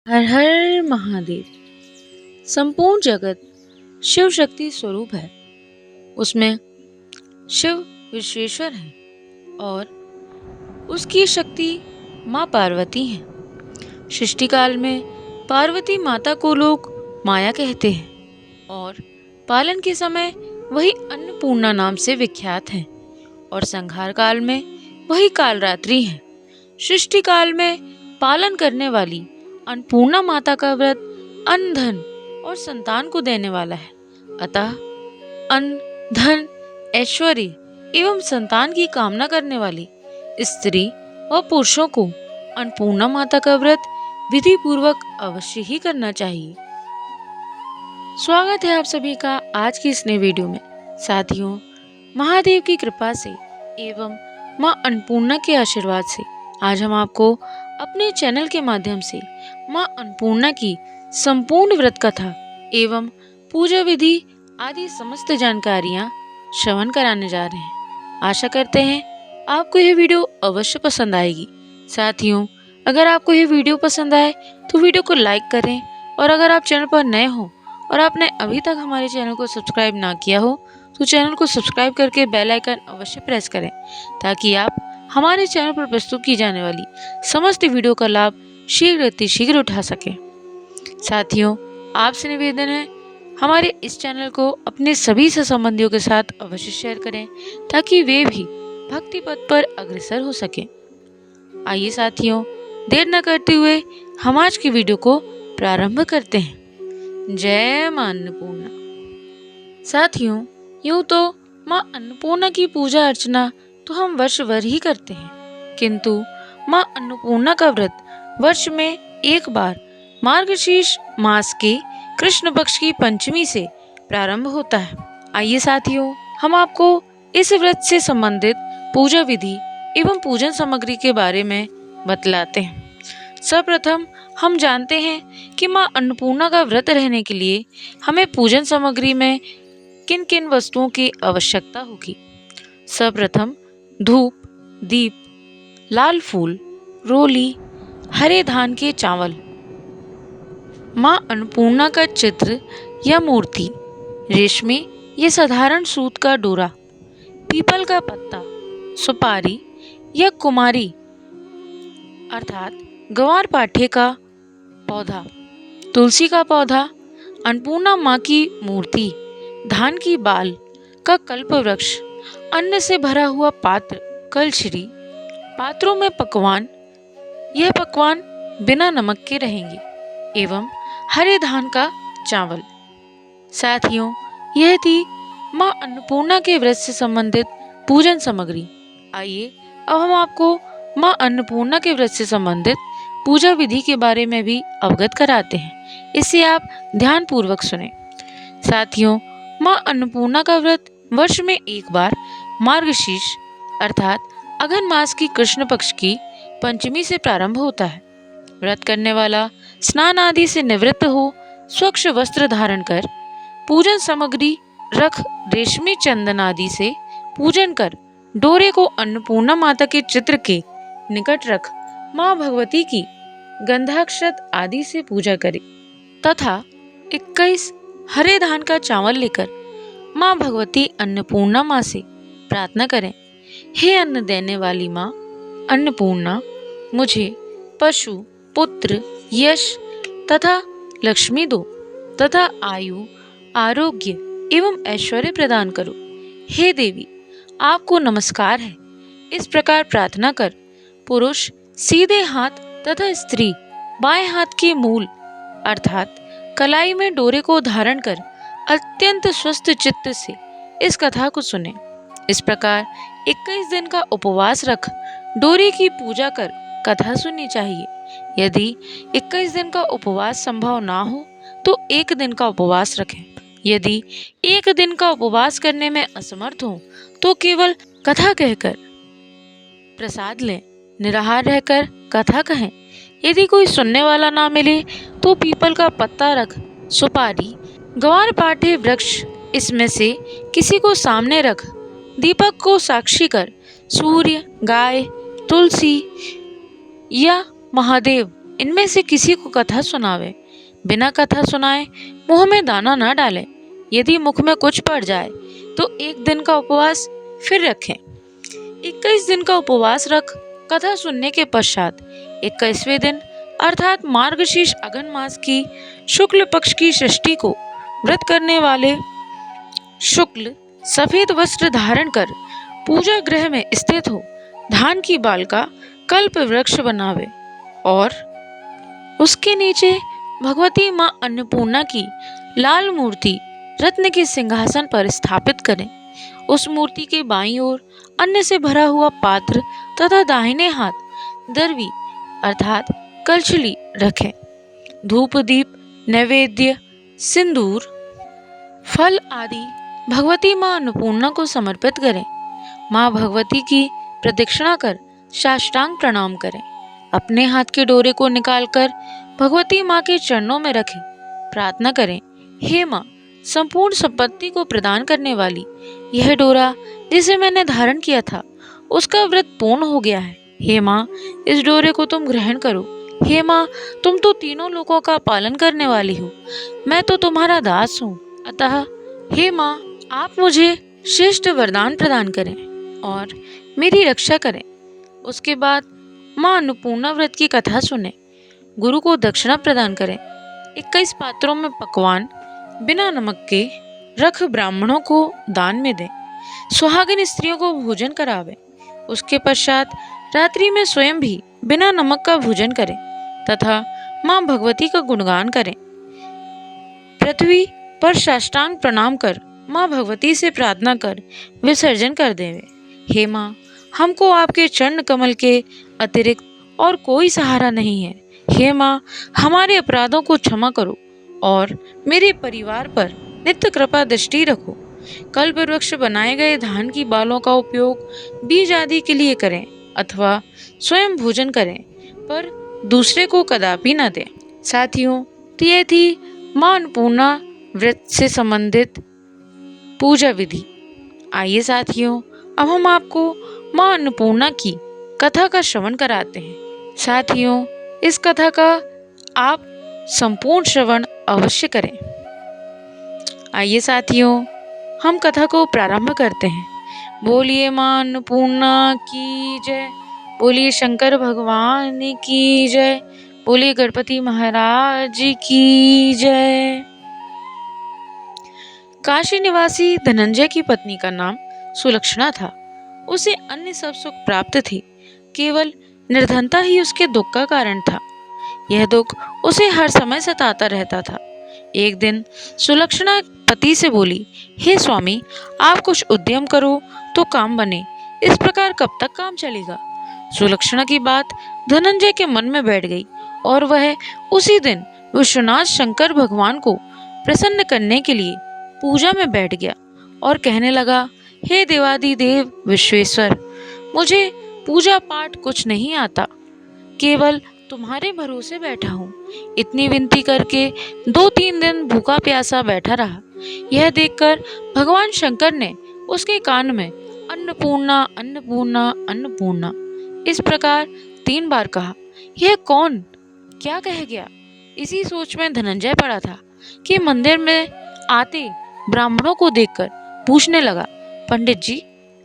हर हर महादेव। संपूर्ण जगत शिव शक्ति स्वरूप है। उसमें शिव विश्वेश्वर है और उसकी शक्ति माँ पार्वती है। सृष्टि काल में पार्वती माता को लोग माया कहते हैं और पालन के समय वही अन्नपूर्णा नाम से विख्यात हैं और संहार काल में वही कालरात्रि है। सृष्टि काल में पालन करने वाली अन्नपूर्णा माता का व्रत अन्न, धन और संतान को देने वाला है। अतः अन्न, धन, ऐश्वर्य एवं संतान की कामना करने वाली स्त्री व पुरुषों को अन्नपूर्णा माता का व्रत विधि पूर्वक अवश्य ही करना चाहिए। स्वागत है आप सभी का आज की इस नई वीडियो में। साथियों, महादेव की कृपा से एवं माँ अन्नपूर्णा के आशीर्वाद से आज हम आपको अपने चैनल के माध्यम से माँ अन्नपूर्णा की संपूर्ण व्रत कथा एवं पूजा विधि आदि समस्त जानकारियाँ श्रवण कराने जा रहे हैं। आशा करते हैं आपको यह वीडियो अवश्य पसंद आएगी। साथियों, अगर आपको यह वीडियो पसंद आए तो वीडियो को लाइक करें और अगर आप चैनल पर नए हो और आपने अभी तक हमारे चैनल को सब्सक्राइब ना किया हो तो चैनल को सब्सक्राइब करके बेल आइकन अवश्य प्रेस करें ताकि आप हमारे चैनल पर प्रस्तुत की जाने वाली समस्त वीडियो का लाभ शीघ्र उठा सकें। साथियों, आपसे निवेदन है हमारे इस चैनल को अपने सभी संबंधियों के साथ अवश्य शेयर करें ताकि वे भी भक्ति पथ पर अग्रसर हो सकें। आइए साथियों, देर न करते हुए हम आज की वीडियो को प्रारंभ करते हैं। जय मां अन्नपूर्णा। साथियों, यूं तो मां अन्नपूर्णा की पूजा अर्चना तो हम वर्ष भर ही करते हैं, किंतु मां अन्नपूर्णा का व्रत वर्ष में एक बार मार्गशीर्ष मास के कृष्ण पक्ष की पंचमी से प्रारंभ होता है। आइए साथियों, हम आपको इस व्रत से संबंधित पूजा विधि एवं पूजन सामग्री के बारे में बतलाते हैं। सर्वप्रथम हम जानते हैं कि मां अन्नपूर्णा का व्रत रहने के लिए हमें पूजन सामग्री में किन किन वस्तुओं की आवश्यकता होगी। सर्वप्रथम धूप, दीप, लाल फूल, रोली, हरे धान के चावल, मां अन्नपूर्णा का चित्र या मूर्ति, रेशमी या साधारण सूत का डोरा, पीपल का पत्ता, सुपारी या कुमारी अर्थात गंवार पाठे का पौधा, तुलसी का पौधा, अन्नपूर्णा माँ की मूर्ति, धान की बाल का कल्प वृक्ष, अन्न से भरा हुआ पात्र, कलछरी, पात्रों में पकवान, यह पकवान बिना नमक के रहेंगे, एवं हरे धान का चावल। साथियों, यह थी माँ अन्नपूर्णा के व्रत से संबंधित पूजन सामग्री। आइए अब हम आपको माँ अन्नपूर्णा के व्रत से संबंधित पूजा विधि के बारे में भी अवगत कराते हैं। इसे आप ध्यान पूर्वक सुने। साथियों, माँ अन्नपूर्णा का व्रत वर्ष में एक बार मार्गशीर्ष अर्थात अघन मास की कृष्ण पक्ष की पंचमी से प्रारंभ होता है। व्रत करने वाला स्नान आदि से निवृत्त हो, स्वच्छ वस्त्र धारण कर, पूजन सामग्री रख, रेशमी चंदन आदि से पूजन कर, डोरे को अन्नपूर्णा माता के चित्र के निकट रख, माँ भगवती की गंधाक्षत आदि से पूजा करे तथा 21 हरे धान का चावल लेकर माँ भगवती अन्नपूर्णा माँ से प्रार्थना करें, हे अन्न देने वाली माँ अन्नपूर्णा, मुझे पशु, पुत्र, यश तथा लक्ष्मी दो तथा आयु, आरोग्य एवं ऐश्वर्य प्रदान करो। हे देवी, आपको नमस्कार है। इस प्रकार प्रार्थना कर पुरुष सीधे हाथ तथा स्त्री बाएं हाथ के मूल अर्थात कलाई में डोरे को धारण कर अत्यंत स्वस्थ चित्त से इस कथा को सुने। इस प्रकार 21 दिन का उपवास रख डोरे की पूजा कर कथा सुननी चाहिए। यदि 21 दिन का उपवास संभव ना हो तो 1 दिन का उपवास रखें। यदि 1 दिन का उपवास करने में असमर्थ हो तो केवल कथा कहकर प्रसाद लें, निराहार रहकर कथा कहें। यदि कोई सुनने वाला ना मिले तो पीपल का पत्ता रख, सुपारी, गंवार पाठे वृक्ष इसमें से किसी को सामने रख, दीपक को साक्षी कर सूर्य, गाय, तुलसी या महादेव इनमें से किसी को कथा सुनावे। बिना कथा सुनाए मुंह में दाना न डाले। यदि मुख में कुछ पड़ जाए तो 1 दिन का उपवास फिर रखें। 21 दिन का उपवास रख कथा सुनने के पश्चात 21वें दिन अर्थात मार्गशीर्ष अगन मास की शुक्ल पक्ष की षष्ठी को व्रत करने वाले शुक्ल सफेद वस्त्र धारण कर पूजा गृह में स्थित हो धान की बाल का कल्प वृक्ष बनावे और उसके नीचे भगवती माँ अन्नपूर्णा की लाल मूर्ति रत्न के सिंहासन पर स्थापित करें। उस मूर्ति के बाईं ओर अन्न से भरा हुआ पात्र तथा दाहिने हाथ दरवी अर्थात कलछली रखें। धूप दीप नैवेद्य सिंदूर फल आदि भगवती माँ अन्नपूर्णा को समर्पित करें। माँ भगवती की प्रदक्षिणा कर साष्टांग प्रणाम करें। अपने हाथ के डोरे को निकालकर भगवती माँ के चरणों में रखें। प्रार्थना करें, हे माँ संपूर्ण संपत्ति को प्रदान करने वाली, यह डोरा जिसे मैंने धारण किया था उसका व्रत पूर्ण हो गया है। हे माँ इस डोरे को तुम ग्रहण करो। हे माँ तुम तो तीनों लोकों का पालन करने वाली हो, मैं तो तुम्हारा दास हूँ। अतः हे माँ आप मुझे श्रेष्ठ वरदान प्रदान करें और मेरी रक्षा करें। उसके बाद माँ अन्नपूर्णा व्रत की कथा सुने। गुरु को दक्षिणा प्रदान करें। 21 पात्रों में पकवान बिना नमक के रख ब्राह्मणों को दान में दें। सुहागिन स्त्रियों को भोजन करावे। उसके पश्चात रात्रि में स्वयं भी बिना नमक का भोजन करें तथा माँ भगवती का गुणगान करें। पृथ्वी पर साष्टांग प्रणाम कर माँ भगवती से प्रार्थना कर विसर्जन कर देवे। हे माँ हमको आपके चरण कमल के अतिरिक्त और कोई सहारा नहीं है। हे माँ हमारे अपराधों को क्षमा करो और मेरे परिवार पर नित्य कृपा दृष्टि रखो। कल्प वृक्ष बनाए गए धान की बालों का उपयोग बीज आदि के लिए करें अथवा स्वयं भोजन करें, पर दूसरे को कदापि न दें। साथियों, तो ये थी माँ अन्नपूर्णा व्रत से संबंधित पूजा विधि। आइए साथियों, अब हम आपको माँ अन्नपूर्णा की कथा का श्रवण कराते हैं। साथियों, इस कथा का आप संपूर्ण श्रवण अवश्य करें। आइए साथियों, हम कथा को प्रारंभ करते हैं। बोलिए माँ अन्नपूर्णा की जय। बोलिए शंकर भगवान की जय। बोलिए गणपति महाराज की जय। काशी निवासी धनंजय की पत्नी का नाम सुलक्षणा था। उसे अन्य सब सुख प्राप्त थे, केवल निर्धनता ही उसके दुख का कारण था। यह दुख उसे हर समय सताता रहता था। एक दिन सुलक्षणा पति से बोली, हे स्वामी आप कुछ उद्यम करो तो काम बने, इस प्रकार कब तक काम चलेगा। सुलक्षणा की बात धनंजय के मन में बैठ गई और वह उसी दिन विश्वनाथ शंकर भगवान को प्रसन्न करने के लिए पूजा में बैठ गया और कहने लगा, हे देवादिदेव विश्वेश्वर, मुझे पूजा पाठ कुछ नहीं आता, केवल तुम्हारे भरोसे बैठा हूँ। इतनी विनती करके 2-3 दिन भूखा प्यासा बैठा रहा। यह देखकर भगवान शंकर ने उसके कान में अन्नपूर्णा अन्नपूर्णा अन्नपूर्णा इस प्रकार 3 बार कहा। यह कौन क्या कह गया? इसी सोच में धनंजय पड़ा था कि मंदिर में आते ब्राह्मणों को देखकर पूछने लगा, पंडित जी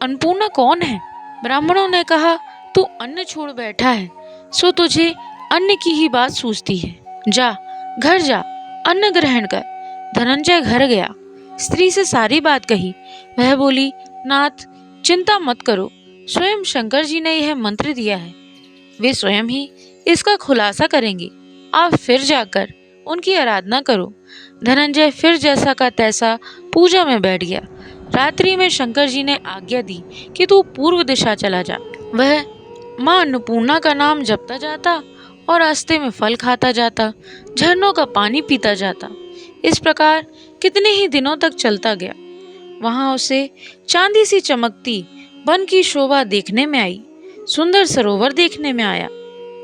अन्नपूर्णा कौन है? ब्राह्मणों ने कहा, तू अन्न छोड़ बैठा है सो तुझे अन्न की ही बात सूझती है। जा घर जा अन्न ग्रहण कर। धनंजय घर गया, स्त्री से सारी बात कही। वह बोली, नाथ चिंता मत करो, स्वयं शंकर जी ने यह मंत्र दिया है, वे स्वयं ही इसका खुलासा करेंगे। आप फिर जाकर उनकी आराधना करो। धनंजय फिर जैसा का तैसा पूजा में बैठ गया। रात्रि में शंकर जी ने आज्ञा दी कि तू पूर्व दिशा चला जा। वह माँ अन्नपूर्णा का नाम जपता जाता और रास्ते में फल खाता जाता, झरनों का पानी पीता जाता। इस प्रकार कितने ही दिनों तक चलता गया। वहां उसे चांदी सी चमकती वन की शोभा देखने में आई। सुंदर सरोवर देखने में आया।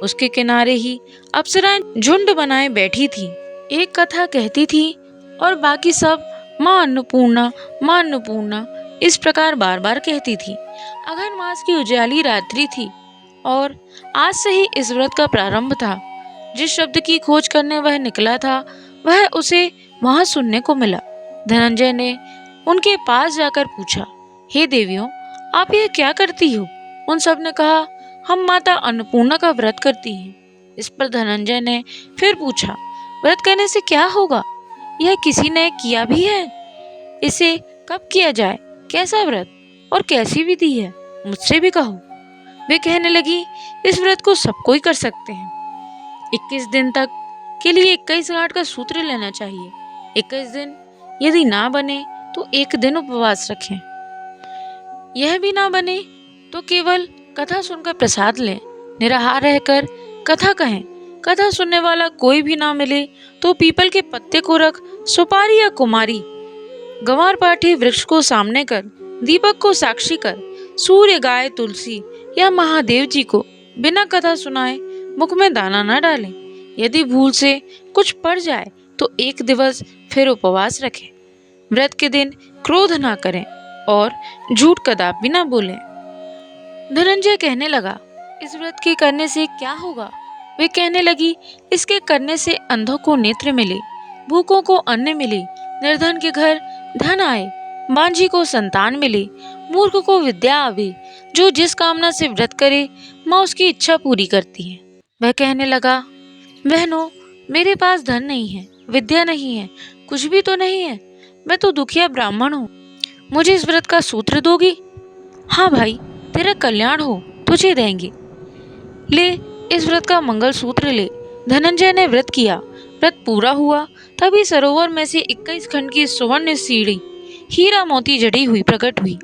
उसके किनारे ही अप्सराएं झुंड बनाए बैठी थी। एक कथा कहती थी और बाकी सब माँ अन्नपूर्णा इस प्रकार बार बार कहती थी। अघन मास की उजाली रात्रि थी और आज से ही इस व्रत का प्रारंभ था। जिस शब्द की खोज करने वह निकला था वह उसे वहां सुनने को मिला। धनंजय ने उनके पास जाकर पूछा, हे देवियों, आप यह क्या करती हो? उन सब ने कहा, हम माता अन्नपूर्णा का व्रत करती हैं। इस पर धनंजय ने फिर पूछा, व्रत करने से क्या होगा? यह किसी ने किया भी है? इसे कब किया जाए? कैसा व्रत और कैसी विधि है? मुझसे भी कहो। वे कहने लगी, इस व्रत को सब कोई कर सकते हैं। 21 दिन तक के लिए 21 गांठ का सूत्र लेना चाहिए। 21 दिन यदि ना बने तो एक दिन उपवास रखें। यह भी ना बने तो केवल कथा सुनकर प्रसाद लें। निराहार रहकर कथा कहें। कथा सुनने वाला कोई भी ना मिले तो पीपल के पत्ते को रख सुपारी या कुमारी गंवार पाठी वृक्ष को सामने कर, दीपक को साक्षी कर, सूर्य, गाय, तुलसी या महादेव जी को बिना कथा सुनाए मुख में दाना न डालें। यदि भूल से कुछ पड़ जाए तो एक दिवस फिर उपवास रखें। व्रत के दिन क्रोध ना करें और झूठ कदापि ना बोलें। धनंजय कहने लगा, इस व्रत के करने से क्या होगा? वे कहने लगी, इसके करने से अंधों को नेत्र मिले, भूखों को अन्न मिले, निर्धन के घर धन आए, बांझी को संतान मिले, मूर्ख को विद्या आवे। जो जिस कामना से व्रत करे माँ उसकी इच्छा पूरी करती है। वह कहने लगा, बहनों, मेरे पास धन नहीं है, विद्या नहीं है, कुछ भी तो नहीं है। मैं तो दुखिया ब्राह्मण हूँ। मुझे इस व्रत का सूत्र दोगी? हाँ भाई, तेरा कल्याण हो, तुझे देंगे। ले, इस व्रत का मंगल सूत्र ले। धनंजय ने व्रत किया। व्रत पूरा हुआ तभी सरोवर में से 21 खंड की सुवर्ण सीढ़ी हीरा मोती जड़ी हुई प्रकट हुई।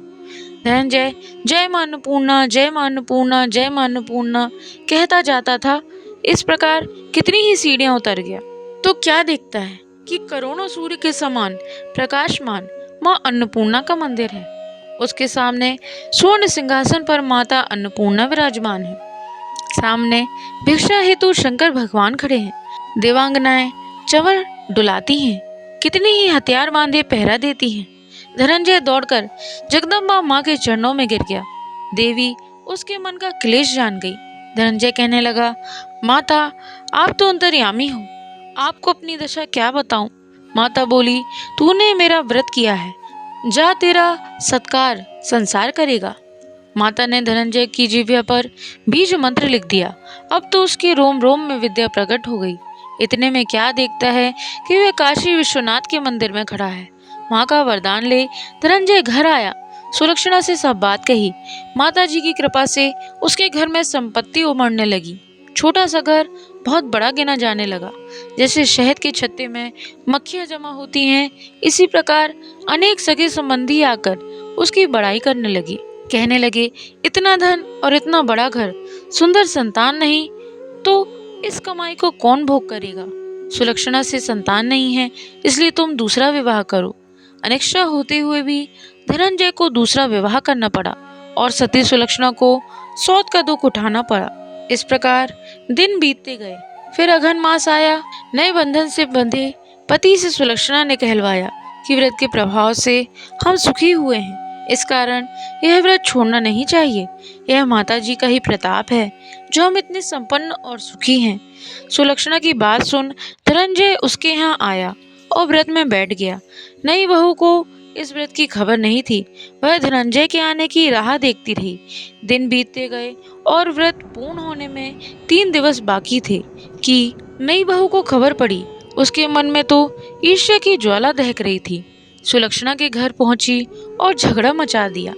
धनंजय जय मां अन्नपूर्णा, जय मां अन्नपूर्णा, जय मां अन्नपूर्णा कहता जाता था। इस प्रकार कितनी ही सीढ़ियां उतर गया तो क्या देखता है कि करोड़ों सूर्य के समान प्रकाशमान मां अन्नपूर्णा का मंदिर है। उसके सामने स्वर्ण सिंहासन पर माता अन्नपूर्णा विराजमान है। सामने भिक्षा हेतु शंकर भगवान खड़े हैं। देवांगनाएं चंवर डुलाती हैं। कितनी ही हथियार बांधे पहरा देती हैं। धनंजय दौड़कर जगदम्बा माँ के चरणों में गिर गया। देवी उसके मन का क्लेश जान गई। धनंजय कहने लगा, माता, आप तो अंतर्यामी हो, आपको अपनी दशा क्या बताऊं? माता बोली, तूने मेरा व्रत किया है, जा तेरा सत्कार संसार करेगा। माता ने धनंजय की जिह्वा पर बीज मंत्र लिख दिया। अब तो उसके रोम रोम में विद्या प्रकट हो गई। इतने में क्या देखता है कि वह काशी विश्वनाथ के मंदिर में खड़ा है। माँ का वरदान ले धनंजय घर आया। सुलक्षणा से सब बात कही। माता जी की कृपा से उसके घर में संपत्ति उमड़ने लगी। छोटा सा घर बहुत बड़ा गिना जाने लगा। जैसे शहद के छत्ते में मक्खियां जमा होती हैं, इसी प्रकार अनेक सगे संबंधी आकर उसकी बड़ाई करने लगे। कहने लगे, इतना धन और इतना बड़ा घर, सुंदर संतान नहीं तो इस कमाई को कौन भोग करेगा? सुलक्षणा से संतान नहीं है, इसलिए तुम दूसरा विवाह करो। अनिच्छा होते हुए भी धनंजय को दूसरा विवाह करना पड़ा और सती सुलक्षणा को सौत का दुख उठाना पड़ा। इस प्रकार दिन बीतते गए। फिर अघन मास आया। नए बंधन से बंधे पति से सुलक्षणा ने कहलवाया कि व्रत के प्रभाव से हम सुखी हुए हैं, इस कारण यह व्रत छोड़ना नहीं चाहिए। यह माता जी का ही प्रताप है जो हम इतने संपन्न और सुखी हैं। सुलक्षणा की बात सुन धनंजय उसके यहाँ आया और व्रत में बैठ गया। नई बहू को इस व्रत की खबर नहीं थी। वह धनंजय के आने की राह देखती रही। दिन बीतते गए और व्रत पूर्ण होने में 3 दिवस बाकी थे कि नई बहू को खबर पड़ी। उसके मन में तो ईर्ष्या की ज्वाला दहक रही थी। सुलक्षणा के घर पहुंची और झगड़ा मचा दिया।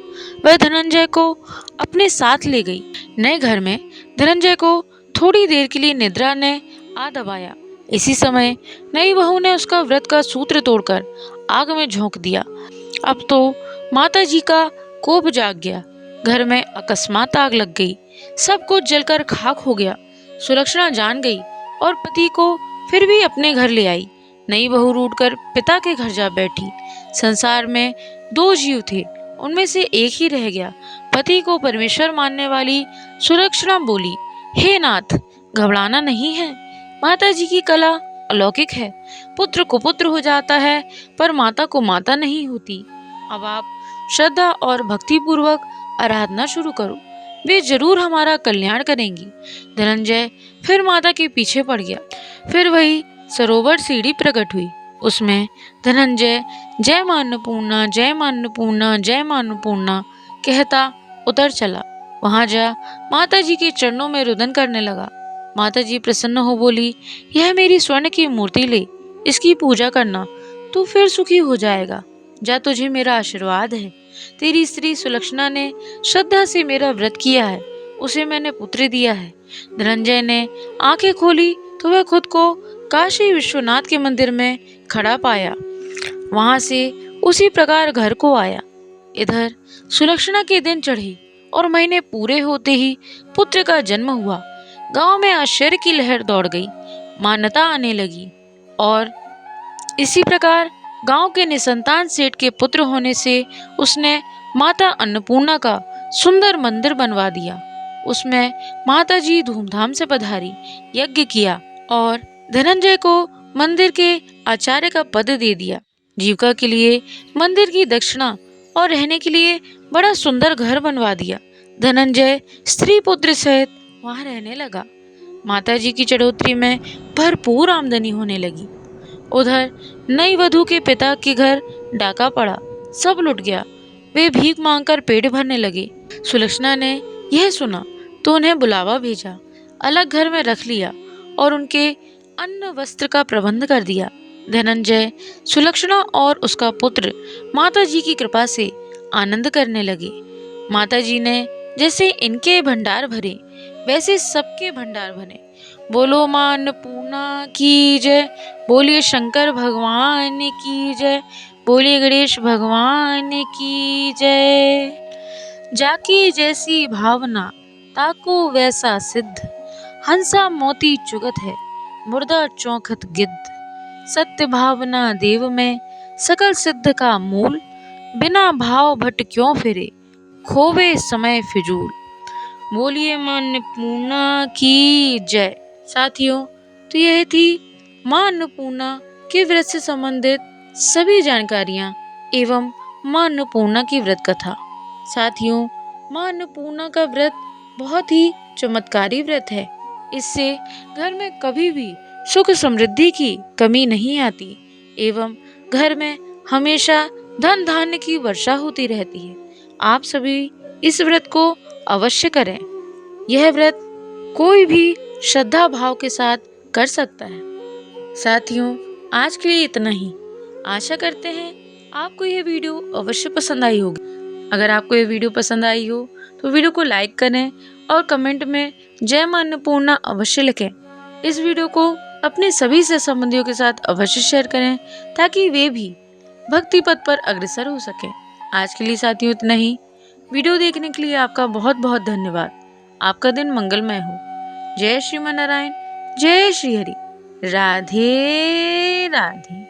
वह धनंजय को अपने साथ ले गई। नए घर में धनंजय को थोड़ी देर के लिए निद्रा ने आ दबाया। इसी समय नई बहू ने उसका व्रत का सूत्र तोड़कर आग में झोंक दिया। अब तो माता जी का कोप जाग गया। घर में अकस्मात आग लग गई। सब कुछ जलकर खाक हो गया। सुलक्षणा जान गई और पति को फिर भी अपने घर ले आई। नई बहू रूठकर पिता के घर जा बैठी। संसार में 2 जीव थे, उनमें से एक ही रह गया। पति को परमेश्वर मानने वाली सुलक्षणा बोली, हे नाथ, घबराना नहीं है। माता जी की कला अलौकिक है। पुत्र को पुत्र हो जाता है पर माता को माता नहीं होती। अब आप श्रद्धा और भक्ति पूर्वक आराधना शुरू करो। वे जरूर हमारा कल्याण करेंगी। धनंजय फिर माता के पीछे पड़ गया। फिर वही सरोवर सीढ़ी प्रकट हुई। उसमें धनंजय जय मां अन्नपूर्णा, जय मां अन्नपूर्णा, जय मां अन्नपूर्णा कहता उतर चला। वहां जा माता जी के चरणों में रुदन करने लगा। माता जी प्रसन्न हो बोली, यह मेरी स्वर्ण की मूर्ति ले, इसकी पूजा करना, तू फिर सुखी हो जाएगा। जा, तुझे मेरा आशीर्वाद है। तेरी स्त्री सुलक्षणा ने श्रद्धा से मेरा व्रत किया है, उसे मैंने पुत्र दिया है। धनंजय ने आंखें खोली तो वह खुद को काशी विश्वनाथ के मंदिर में खड़ा पाया। वहां से उसी प्रकार घर को आया। इधर सुलक्षणा के दिन चढ़े और महीने पूरे होते ही पुत्र का जन्म हुआ। गांव में आश्चर्य की लहर दौड़ गई, मान्यता आने लगी और इसी प्रकार गांव के निसंतान सेठ के पुत्र होने से उसने माता अन्नपूर्णा का सुंदर मंदिर बनवा दिया। उसमें माता जी धूमधाम से पधारी, यज्ञ किया और धनंजय को मंदिर के आचार्य का पद दे दिया। जीविका के लिए मंदिर की दक्षिणा और रहने के लिए बड़ा सुंदर घर बनवा दिया। धनंजय स्त्री पुत्र सहित वहां रहने लगा। माता जी की चढ़ोतरी में भरपूर आमदनी होने लगी। उधर नई वधू के पिता के घर डाका पड़ा, सब लुट गया। वे भीख मांगकर पेट भरने लगे। सुलक्षणा ने यह सुना तो उन्हें बुलावा भेजा, अलग घर में रख लिया और उनके अन्न वस्त्र का प्रबंध कर दिया। धनंजय, सुलक्षणा और उसका पुत्र माता जी की कृपा से आनंद करने लगे। माता जी ने जैसे इनके भंडार भरे वैसे सबके भंडार भरे। बोलो मां अन्नपूर्णा की जय, बोलिए शंकर भगवान की जय, बोलिए गणेश भगवान की जय। जाकी जैसी भावना ताको वैसा सिद्ध, हंसा मोती चुगत है मुर्दा चौखट गिद्ध। सत्य भावना देव में सकल सिद्ध का मूल, बिना भाव भट्ट क्यों फिरे खोवे समय फिजूल। बोलिए मां अन्नपूर्णा की जय। साथियों, तो यह थी मां अन्नपूर्णा के व्रत से संबंधित सभी जानकारियां एवं मां अन्नपूर्णा की व्रत कथा। साथियों, मां अन्नपूर्णा का व्रत बहुत ही चमत्कारी व्रत है। इससे घर में कभी भी सुख समृद्धि की कमी नहीं आती एवं घर में हमेशा धन धान्य की वर्षा होती रहती है। आप सभी इस व्रत को अवश्य करें। यह व्रत कोई भी श्रद्धा भाव के साथ कर सकता है। साथियों, आज के लिए इतना ही। आशा करते हैं आपको यह वीडियो अवश्य पसंद आई होगी। अगर आपको यह वीडियो पसंद आई हो तो वीडियो को लाइक करें और कमेंट में जय मां अन्नपूर्णा अवश्य लिखें। इस वीडियो को अपने सभी से संबंधियों के साथ अवश्य शेयर करें ताकि वे भी भक्ति पथ पर अग्रसर हो सकें। आज के लिए साथियों इतना ही। वीडियो देखने के लिए आपका बहुत बहुत धन्यवाद। आपका दिन मंगलमय हो। जय श्रीमन नारायण, जय श्री हरि। राधे राधे।